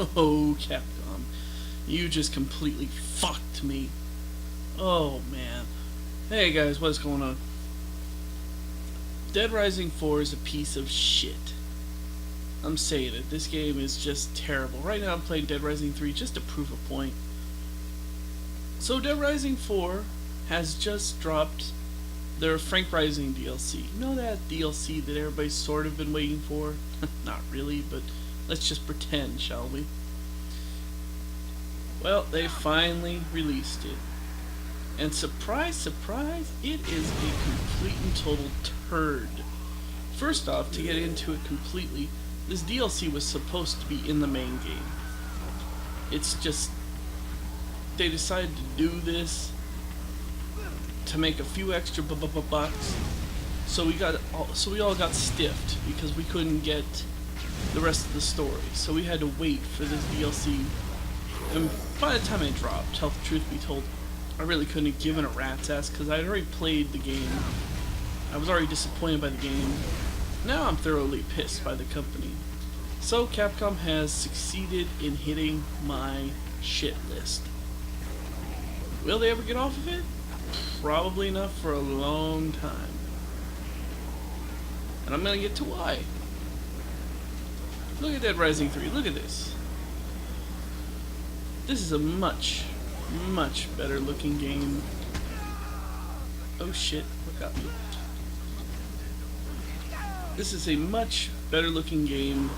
Oh, Capcom, you just completely fucked me. Oh, man. Hey guys, what's going on? Dead Rising 4 is a piece of shit. I'm saying it. This game is just terrible. Right now I'm playing Dead Rising 3 just to prove a point. So Dead Rising 4 has just dropped their Frank Rising DLC. You know that DLC that everybody's sort of been waiting for? Not really, but let's just pretend, shall we? Well, they finally released it. And surprise, surprise, it is a complete and total turd. First off, to get into it completely, this DLC was supposed to be in the main game. It's just, they decided to do this to make a few extra bucks. So we all got stiffed because we couldn't get the rest of the story. So we had to wait for this DLC. And by the time it dropped, tell the truth be told, I really couldn't have given a rat's ass because I had already played the game. I was already disappointed by the game. Now I'm thoroughly pissed by the company. So Capcom has succeeded in hitting my shit list. Will they ever get off of it? Probably not for a long time. And I'm gonna get to why. Look at Dead Rising 3, look at this. This is a much better looking game. Oh shit, what got me? This is a much better looking game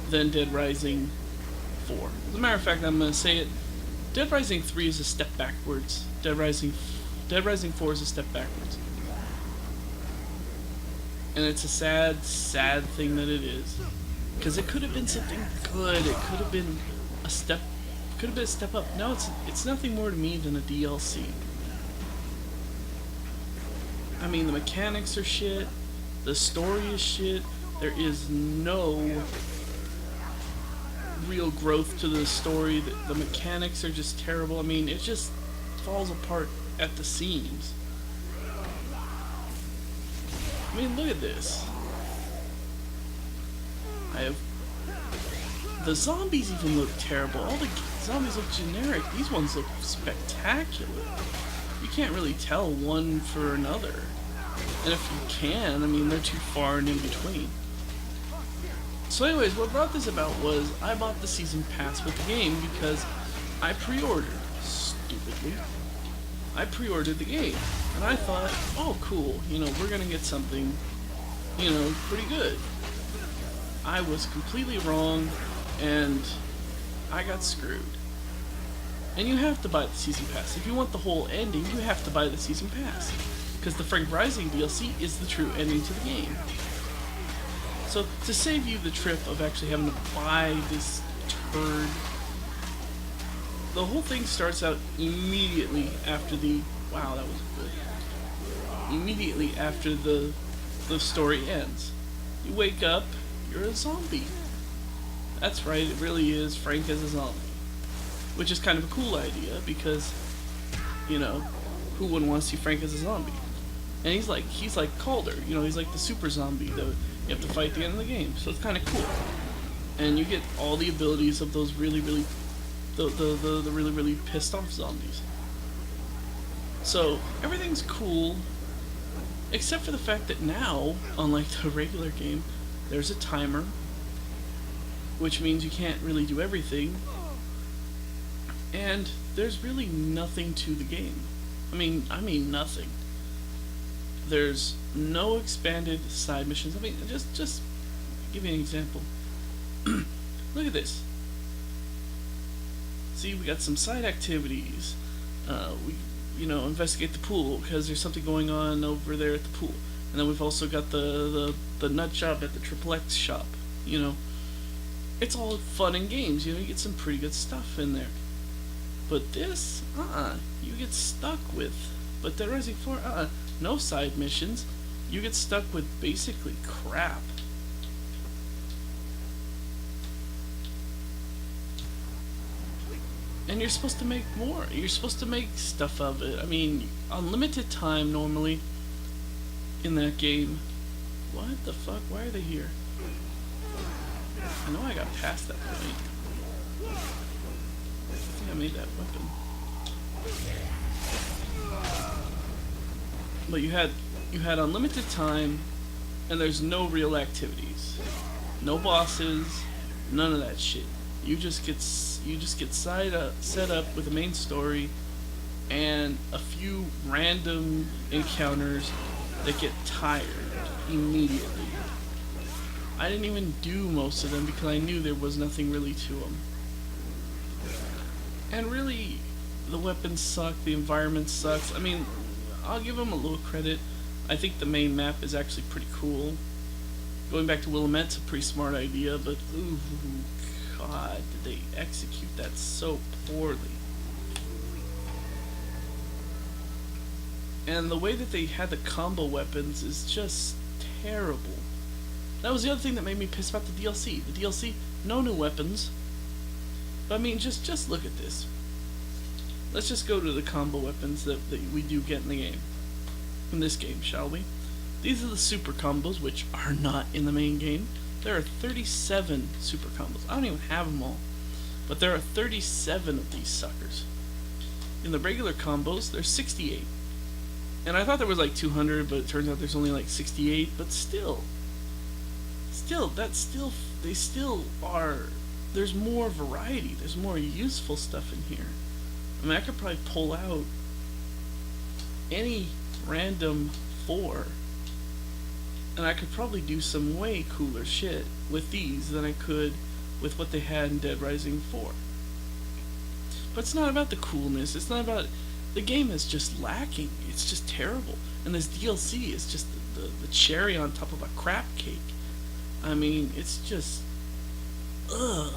than Dead Rising 4. As a matter of fact, I'm going to say it. Dead Rising 3 is a step backwards. Dead Rising 4 is a step backwards. And it's a sad thing that it is. Because it could have been something good. It could have been a step up. No, it's nothing more to me than a DLC. I mean, the mechanics are shit. The story is shit. There is no real growth to the story. The mechanics are just terrible. I mean, it just falls apart at the seams. I mean, look at this. The zombies even look terrible. All the zombies look generic. These ones look spectacular. You can't really tell one for another. And if you can, I mean, they're too far and in between. So anyways, what brought this about was I bought the season pass with the game because I pre-ordered. Stupidly. I pre-ordered the game. And I thought, oh cool, you know, we're gonna get something, you know, pretty good. I was completely wrong, and I got screwed. And you have to buy the season pass. If you want the whole ending, you have to buy the season pass. Because the Frank Rising DLC is the true ending to the game. So to save you the trip of actually having to buy this turd, the whole thing starts out immediately after the... Wow, that was good. Immediately after the story ends. You wake up, you're a zombie. That's right, it really is Frank as a zombie. Which is kind of a cool idea because, you know, who wouldn't want to see Frank as a zombie? And he's like Calder, you know, he's like the super zombie that you have to fight at the end of the game. So it's kind of cool. And you get all the abilities of those really pissed off zombies. So everything's cool, except for the fact that now, unlike the regular game, there's a timer, which means you can't really do everything, and there's really nothing to the game. I mean nothing. There's no expanded side missions. I mean, just give you an example. Look at this. See, we got some side activities. We, you know, investigate the pool because there's something going on over there at the pool. And then we've also got the nut shop at the Triple X shop. You know, it's all fun and games. You know, you get some pretty good stuff in there. But this, you get stuck with. But Dead Rising 4, no side missions. You get stuck with basically crap. And you're supposed to make more. You're supposed to make stuff of it. I mean, unlimited time normally in that game. What the fuck? Why are they here? I know I got past that point. I think I made that weapon. But you had unlimited time, and there's no real activities, no bosses, none of that shit. You just get set up with the main story, and a few random encounters that get tired immediately. I didn't even do most of them because I knew there was nothing really to them. And really, the weapons suck, the environment sucks. I mean, I'll give them a little credit. I think the main map is actually pretty cool. Going back to Willamette's a pretty smart idea, but ooh, God, did they execute that so poorly. And the way that they had the combo weapons is just terrible. That was the other thing that made me pissed about the DLC. The DLC, no new weapons. But I mean, just look at this. Let's just go to the combo weapons that we do get in the game. In this game, shall we? These are the super combos, which are not in the main game. There are 37 super combos. I don't even have them all. But there are 37 of these suckers. In the regular combos, there's 68. And I thought there was like 200, but it turns out there's only like 68. But still, they still are, there's more variety. There's more useful stuff in here. I mean, I could probably pull out any random 4, and I could probably do some way cooler shit with these than I could with what they had in Dead Rising 4. But it's not about the coolness, it's not about, the game is just lacking, it's just terrible, and this DLC is just the cherry on top of a crap cake. I mean, it's just, ugh.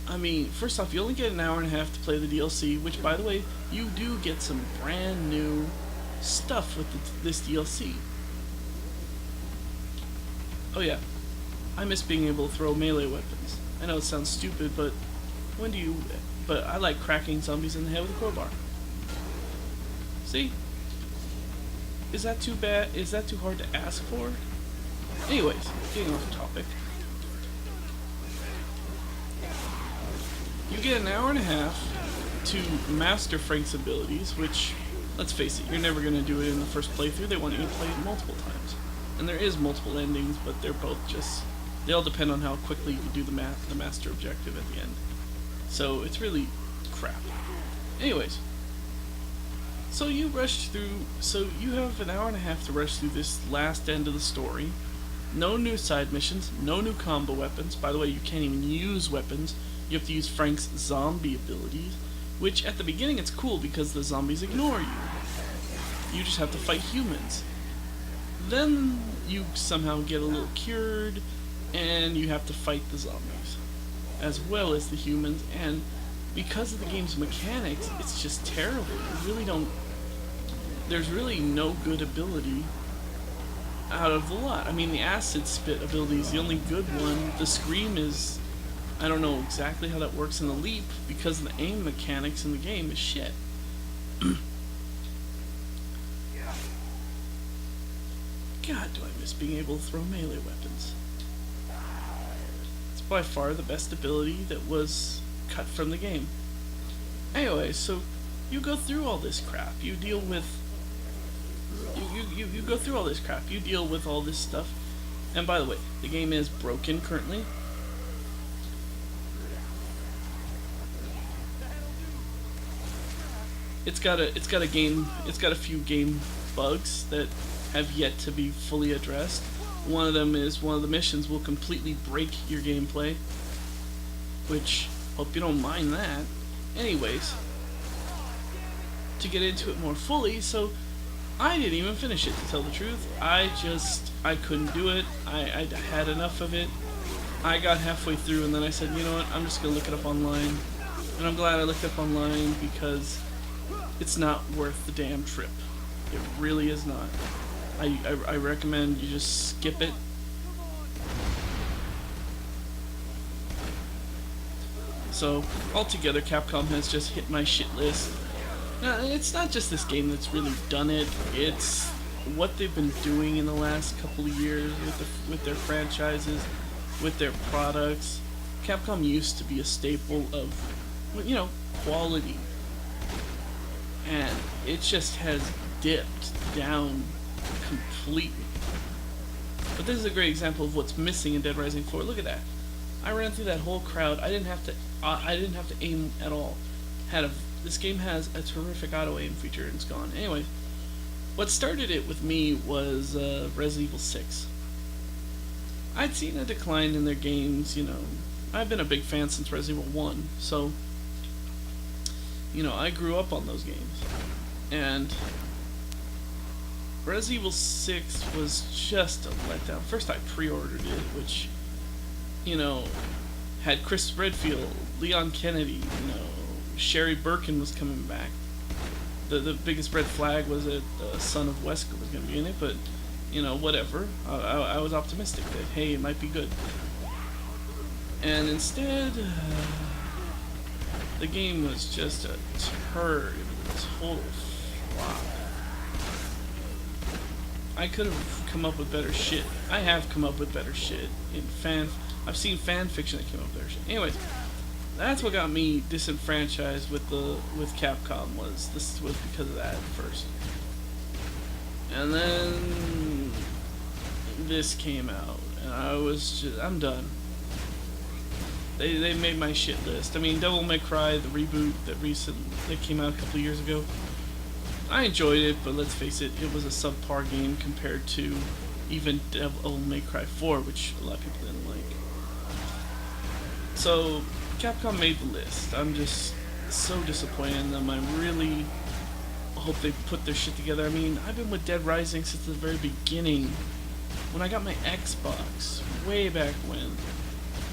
I mean, first off, you only get an hour and a half to play the DLC, which, by the way, you do get some brand new stuff with this DLC. Oh yeah, I miss being able to throw melee weapons. I know it sounds stupid, but but I like cracking zombies in the head with a crowbar. See? Is that too bad? Is that too hard to ask for? Anyways, getting off topic. You get an hour and a half to master Frank's abilities, which, let's face it, you're never going to do it in the first playthrough. They want you to play it multiple times. And there is multiple endings, but they're both just, they all depend on how quickly you do the master objective at the end. So it's really crap. Anyways, so you have an hour and a half to rush through this last end of the story. No new side missions, no new combo weapons. By the way, you can't even use weapons. You have to use Frank's zombie abilities, which at the beginning it's cool because the zombies ignore you. You just have to fight humans. Then you somehow get a little cured, and you have to fight the zombies, as well as the humans, and because of the game's mechanics, it's just terrible. You really don't, there's really no good ability out of the lot. I mean, the acid spit ability is the only good one. The scream is, I don't know exactly how that works in the leap, because the aim mechanics in the game is shit. God, do I miss being able to throw melee weapons. It's by far the best ability that was cut from the game. Anyway, so you go through all this crap. You deal with you go through all this crap. You deal with all this stuff. And by the way, the game is broken currently. It's got a few game bugs that have yet to be fully addressed. One of them is one of the missions will completely break your gameplay, which, hope you don't mind that. Anyways, to get into it more fully, so I didn't even finish it, to tell the truth. I couldn't do it. I had enough of it. I got halfway through and then I said, you know what, I'm just gonna look it up online. And I'm glad I looked up online because it's not worth the damn trip. It really is not. I recommend you just skip it. So, altogether, Capcom has just hit my shit list. Now, it's not just this game that's really done it, it's what they've been doing in the last couple of years with their franchises. with their products. Capcom used to be a staple of, you know, quality, and it just has dipped down completely. But this is a great example of what's missing in Dead Rising 4. Look at that. I ran through that whole crowd. I didn't have to aim at all. This game has a terrific auto aim feature, and it's gone. Anyway, what started it with me was Resident Evil 6. I'd seen a decline in their games, you know. I've been a big fan since Resident Evil 1, so, you know, I grew up on those games. And Resident Evil 6 was just a letdown. First, I pre-ordered it, which, you know, had Chris Redfield, Leon Kennedy, you know, Sherry Birkin was coming back. The biggest red flag was that the son of Wesker was going to be in it, but, you know, whatever. I was optimistic that, hey, it might be good. And instead, the game was just a turd. It was a total flop. I could have come up with better shit. I have come up with better shit in I've seen fan fiction that came up with better shit. Anyways, that's what got me disenfranchised with Capcom. Was because of that first, and then this came out, and I'm done. They made my shit list. I mean, Devil May Cry, the reboot that came out a couple years ago. I enjoyed it, but let's face it, it was a subpar game compared to even Devil May Cry 4, which a lot of people didn't like. So, Capcom made the list. I'm just so disappointed in them. I really hope they put their shit together. I mean, I've been with Dead Rising since the very beginning. When I got my Xbox, way back when.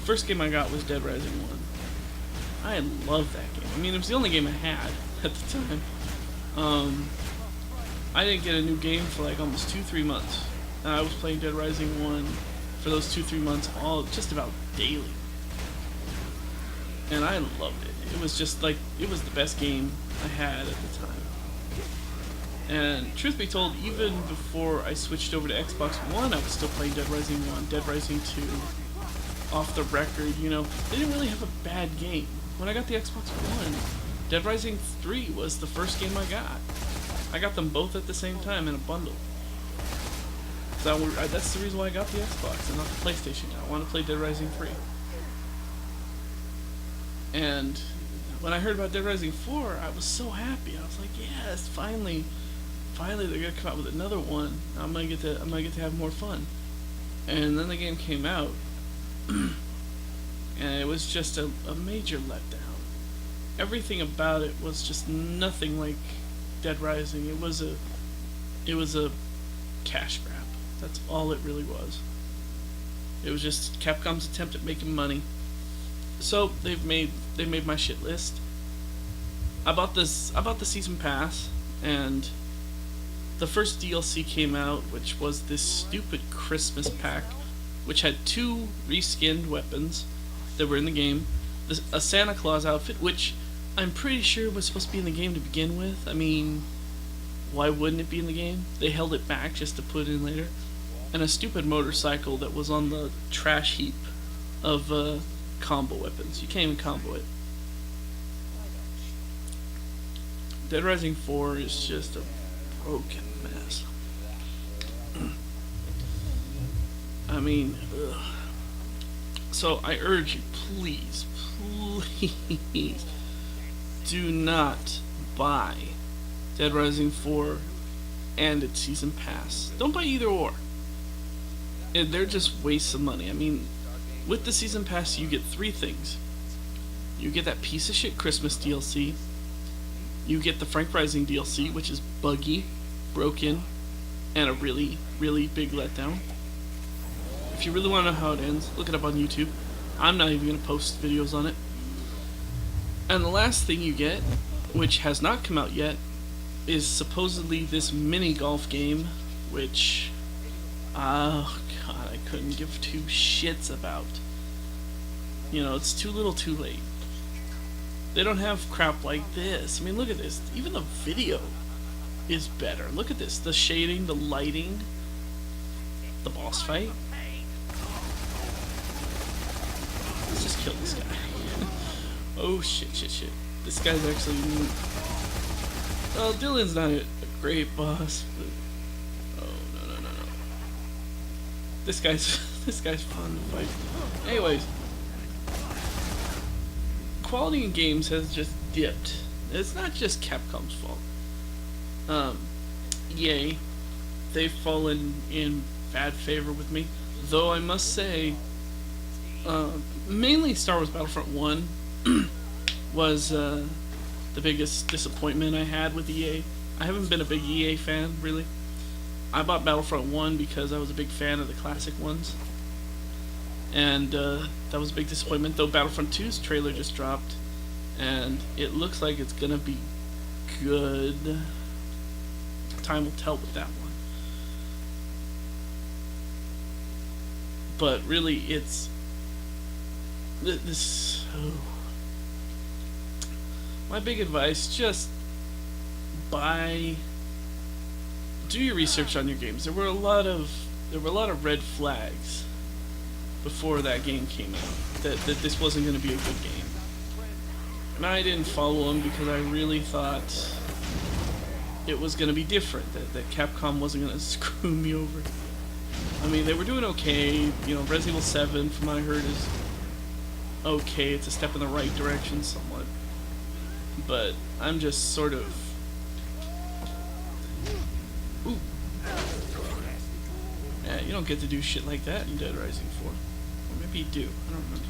First game I got was Dead Rising 1. I loved that game. I mean, it was the only game I had at the time. I didn't get a new game for like almost 2-3 months. And I was playing Dead Rising 1 for those 2-3 months, just about daily. And I loved it. It was just like, it was the best game I had at the time. And truth be told, even before I switched over to Xbox One, I was still playing Dead Rising 1, Dead Rising 2, off the record, you know. They didn't really have a bad game. When I got the Xbox One, Dead Rising 3 was the first game I got. I got them both at the same time in a bundle. So that's the reason why I got the Xbox and not the PlayStation. I want to play Dead Rising 3. And when I heard about Dead Rising 4, I was so happy. I was like, yes, finally they're gonna come out with another one. I'm gonna get to have more fun. And then the game came out, and it was just a major letdown. Everything about it was just nothing like Dead Rising. It was a cash grab. That's all it really was. It was just Capcom's attempt at making money. So they made my shit list. I bought the season pass, and the first DLC came out, which was this stupid Christmas pack, which had 2 reskinned weapons that were in the game, a Santa Claus outfit, which I'm pretty sure was supposed to be in the game to begin with. I mean, why wouldn't it be in the game? They held it back just to put it in later. And a stupid motorcycle that was on the trash heap of combo weapons. You can't even combo it. Dead Rising 4 is just a broken mess. I mean, ugh. So I urge you, please, do not buy Dead Rising 4 and its season pass. Don't buy either or. They're just wastes of money. I mean, with the season pass, you get 3 things. You get that piece of shit Christmas DLC. You get the Frank Rising DLC, which is buggy, broken, and a really, really big letdown. If you really want to know how it ends, look it up on YouTube. I'm not even going to post videos on it. And the last thing you get, which has not come out yet, is supposedly this mini golf game, which, oh god, I couldn't give 2 shits about. You know, it's too little too late. They don't have crap like this. I mean, look at this. Even the video is better. Look at this. The shading, the lighting, the boss fight. Let's just kill this guy. Oh shit. This guy's actually... Well, Dylan's not a great boss, but... Oh, no. This guy's fun to fight. Anyways. Quality in games has just dipped. It's not just Capcom's fault. EA, they've fallen in bad favor with me. Though I must say, mainly Star Wars Battlefront 1 was the biggest disappointment I had with EA. I haven't been a big EA fan, really. I bought Battlefront 1 because I was a big fan of the classic ones. And that was a big disappointment, though Battlefront 2's trailer just dropped. And it looks like it's gonna be good. Time will tell with that one. But really, it's... this... Oh. My big advice, just buy... Do your research on your games. There were a lot of red flags before that game came out, that this wasn't going to be a good game. And I didn't follow them because I really thought it was going to be different, that Capcom wasn't going to screw me over. I mean, they were doing okay. You know, Resident Evil 7, from what I heard, is okay. It's a step in the right direction somewhat. But I'm just sort of... Ooh. Yeah, you don't get to do shit like that in Dead Rising 4. Or maybe you do. I don't remember.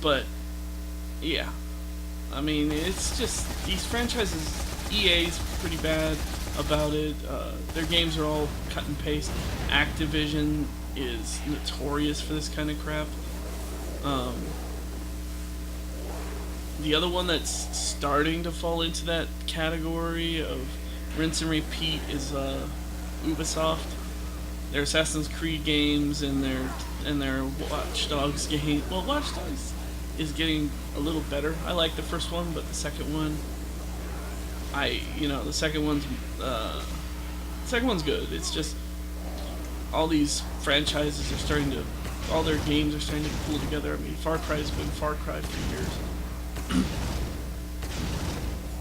But, yeah. I mean, it's just... These franchises... EA's pretty bad about it. Their games are all cut and paste. Activision is notorious for this kind of crap. The other one that's starting to fall into that category of rinse and repeat is Ubisoft. Their Assassin's Creed games and their Watch Dogs game. Well, Watch Dogs is getting a little better. I like the first one, but the second one, the second one's good. It's just all these franchises are starting to, all their games are starting to pull together. I mean, Far Cry's been Far Cry for years.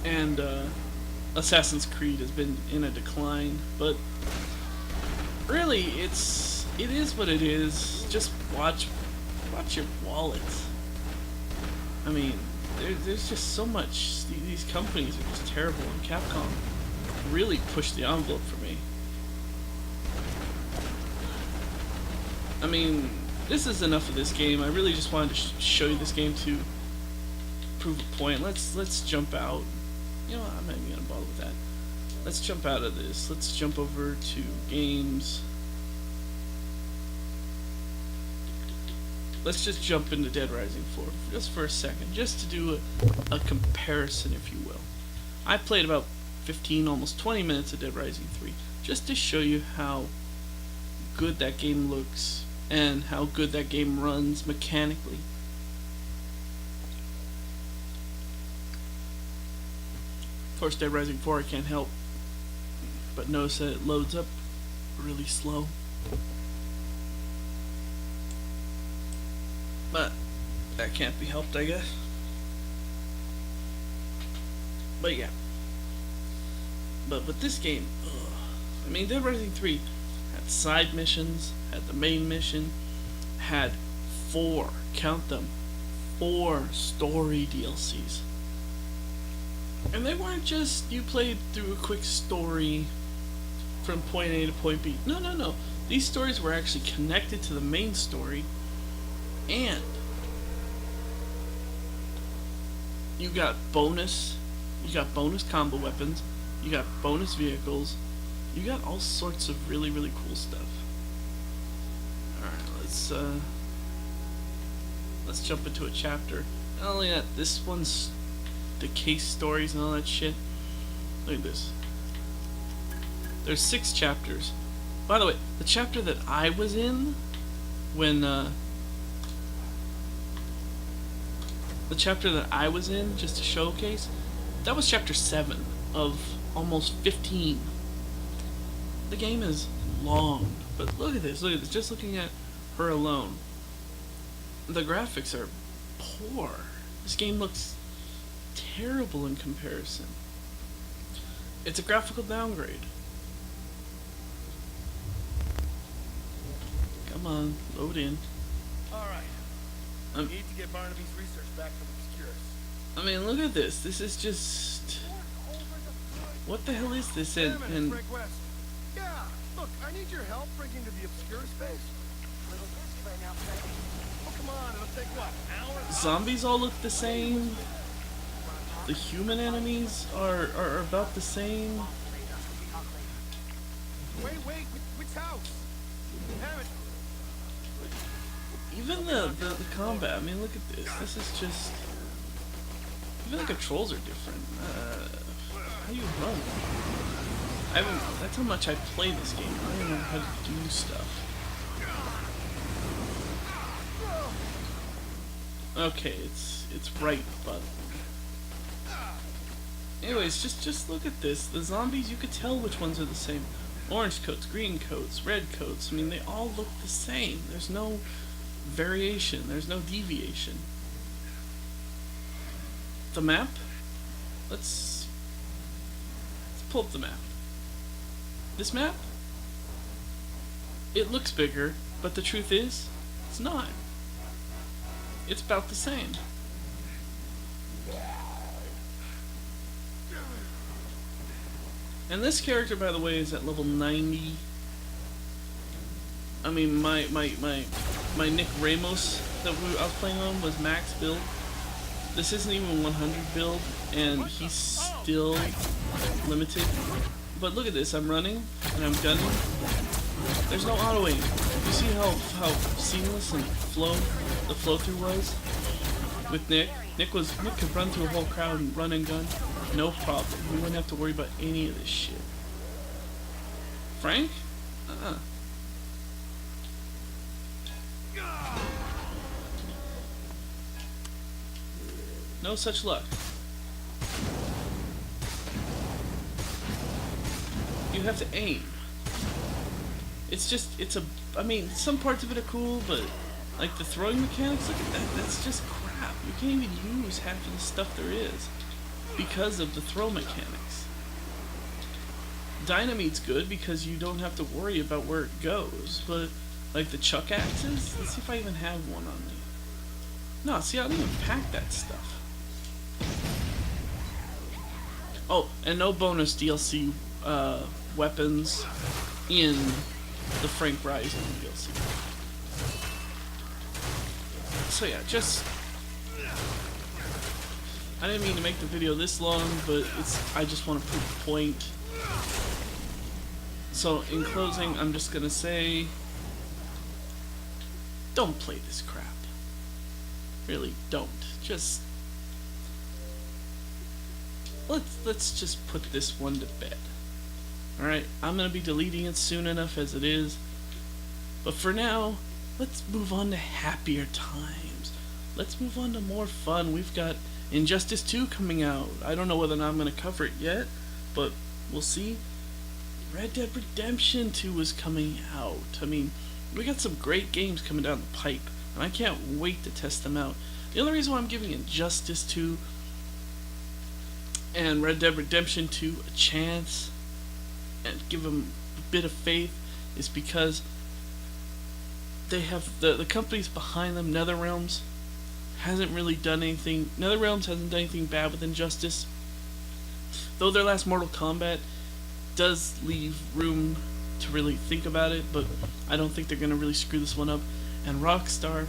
And Assassin's Creed has been in a decline, but really it is what it is. Just watch your wallet. I mean, there's just so much. These companies are just terrible, and Capcom really pushed the envelope for me. I mean, this is enough of this game. I really just wanted to show you this game to prove a point. Let's jump out. You know what, I'm not even gonna bother with that. Let's jump out of this. Let's jump over to games. Let's just jump into Dead Rising 4 just for a second, just to do a comparison, if you will. I played about 15, almost 20 minutes of Dead Rising 3, just to show you how good that game looks and how good that game runs mechanically. Of course, Dead Rising 4 I can't help but notice that it loads up really slow. But that can't be helped, I guess. But yeah. But with this game, I mean, Dead Rising 3 had side missions, had the main mission, had 4, count them, 4 story DLCs. And they weren't just you played through a quick story from point A to point B. No. These stories were actually connected to the main story, and you got bonus combo weapons, you got bonus vehicles, you got all sorts of really, really cool stuff. Alright, let's jump into a chapter. Not only that, this one's the case stories and all that shit. Look at this. There's 6 chapters. By the way, the chapter that I was in when just to showcase, that was chapter 7 of almost 15. The game is long, but look at this, just looking at her alone. The graphics are poor. This game looks terrible in comparison. It's a graphical downgrade. Come on, load in. Alright. We need to get Barnaby's research back from Obscurus. I mean, look at this. This is just... What the hell is this? Wait a minute, Frank West. Yeah, look, I need your help breaking into the Obscurus base. Little busy right now, Frank. Oh, come on, it'll take what, an hour? Zombies all look the same. The human enemies are about the same. Wait, which house? Damn it. Even the combat, I mean, look at this. This is just... Even the controls are different. How do you run? I haven't... That's how much I play this game. I don't even know how to do stuff. Okay, it's right button. Anyways, just look at this. The zombies, you could tell which ones are the same. Orange coats, green coats, red coats. I mean, they all look the same. There's no variation. There's no deviation. The map? Let's pull up the map. This map? It looks bigger, but the truth is, it's not. It's about the same. And this character, by the way, is at level 90. I mean, my Nick Ramos that I was playing on was max build. This isn't even 100 build, and he's still limited. But look at this, I'm running, and I'm gunning. There's no auto-aim. You see how seamless and the flow-through was? With Nick? Nick could run through a whole crowd and run and gun. No problem. We wouldn't have to worry about any of this shit. Frank? No such luck. You have to aim. I mean, some parts of it are cool, but like the throwing mechanics, look at that. That's just crap. You can't even use half of the stuff there is because of the throw mechanics. Dynamite's good because you don't have to worry about where it goes, but like the chuck axes, let's see if I even have one on me. No, see, I don't even pack that stuff. Oh, and no bonus DLC weapons in the Frank Rising DLC. So yeah, I didn't mean to make the video this long, but I just want to prove a point. So in closing, I'm just gonna say, don't play this crap. Really, don't. Just let's just put this one to bed. Alright, I'm gonna be deleting it soon enough as it is. But for now, let's move on to happier times. Let's move on to more fun. We've got Injustice 2 coming out. I don't know whether or not I'm gonna cover it yet, but we'll see. Red Dead Redemption 2 is coming out. I mean, we got some great games coming down the pipe, and I can't wait to test them out. The only reason why I'm giving Injustice 2 and Red Dead Redemption 2 a chance and give them a bit of faith is because they have the companies behind them. NetherRealms hasn't really done anything. NetherRealms hasn't done anything bad with Injustice, though their last Mortal Kombat does leave room to really think about it, but I don't think they're gonna really screw this one up. And Rockstar,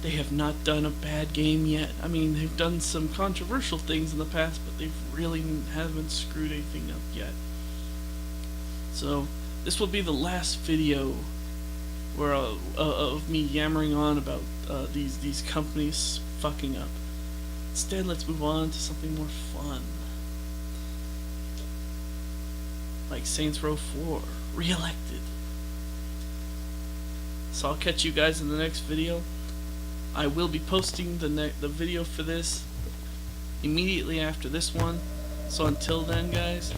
they have not done a bad game yet. I mean, they've done some controversial things in the past, but they really haven't screwed anything up yet. So this will be the last video where of me yammering on about these companies fucking up. Instead, let's move on to something more fun, like Saints Row 4 Re-elected. So I'll catch you guys in the next video. I will be posting the video for this immediately after this one. So until then, guys,